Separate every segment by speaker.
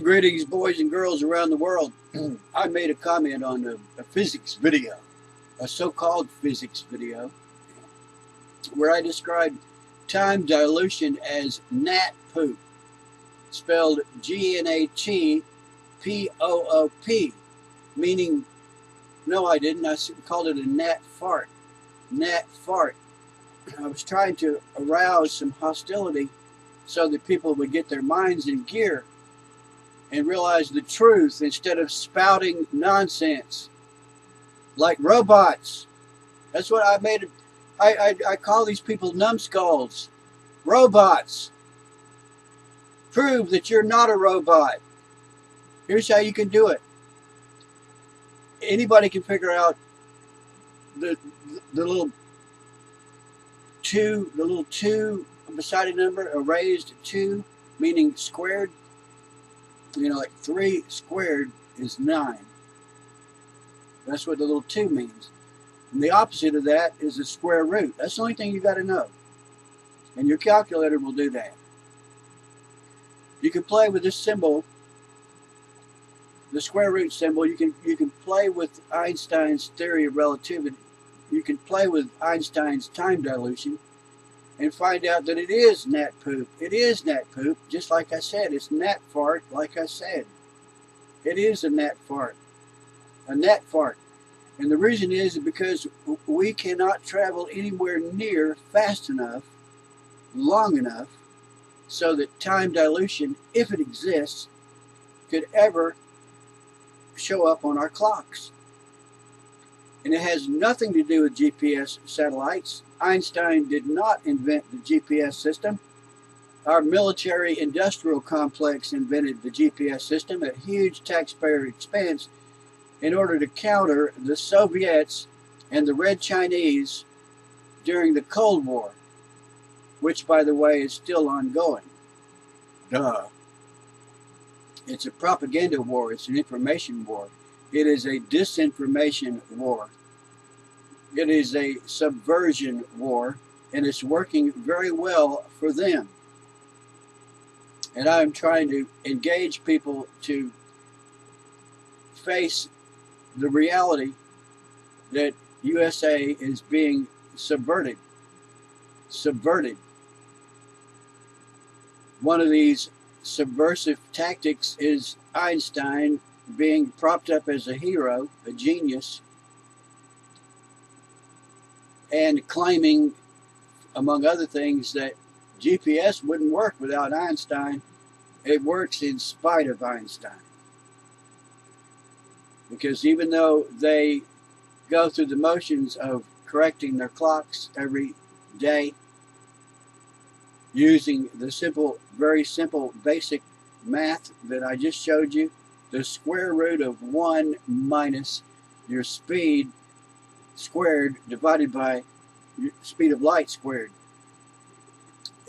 Speaker 1: Greetings, boys and girls around the world. I made a comment on a physics video, a so-called physics video, where I described time dilution as gnat poop, spelled G-N-A-T-P-O-O-P, meaning, no, I didn't. I called it a gnat fart. Gnat fart. I was trying to arouse some hostility so that people would get their minds in gear and realize the truth instead of spouting nonsense like robots. That's what I made. I call these people numbskulls, robots. Prove that you're not a robot. Here's how you can do it. Anybody can figure out the little two beside a number, a raised 2, meaning squared. You know, like 3 squared is 9. That's what the little 2 means. And the opposite of that is the square root. That's the only thing you got to know. And your calculator will do that. You can play with this symbol, the square root symbol. You can play with Einstein's theory of relativity. You can play with Einstein's time dilution and find out that it is gnat poop. It is gnat poop, just like I said. It's gnat fart, like I said. It is a gnat fart. A gnat fart. And the reason is because we cannot travel anywhere near fast enough, long enough, so that time dilution, if it exists, could ever show up on our clocks. And it has nothing to do with GPS satellites. Einstein did not invent the GPS system. Our military-industrial complex invented the GPS system at huge taxpayer expense in order to counter the Soviets and the Red Chinese during the Cold War, which, by the way, is still ongoing. Duh. It's a propaganda war. It's an information war. It is a disinformation war. It is a subversion war, and it's working very well for them. And I'm trying to engage people to face the reality that USA is being subverted. Subverted. One of these subversive tactics is Einstein being propped up as a hero, a genius, and claiming, among other things, that GPS wouldn't work without Einstein. It works in spite of Einstein. Because even though they go through the motions of correcting their clocks every day, using the simple, very simple, basic math that I just showed you, the square root of 1 minus your speed squared divided by your speed of light squared.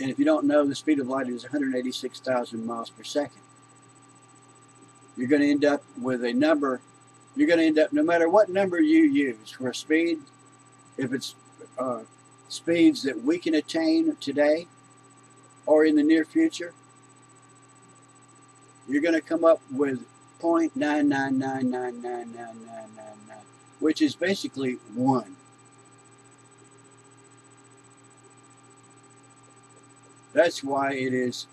Speaker 1: And if you don't know, the speed of light is 186,000 miles per second. You're going to end up with a number. You're going to end up, no matter what number you use for speed, if it's speeds that we can attain today or in the near future, you're going to come up with 0.999999999, which is basically 1. That's why it is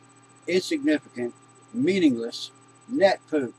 Speaker 1: insignificant, meaningless, net poop.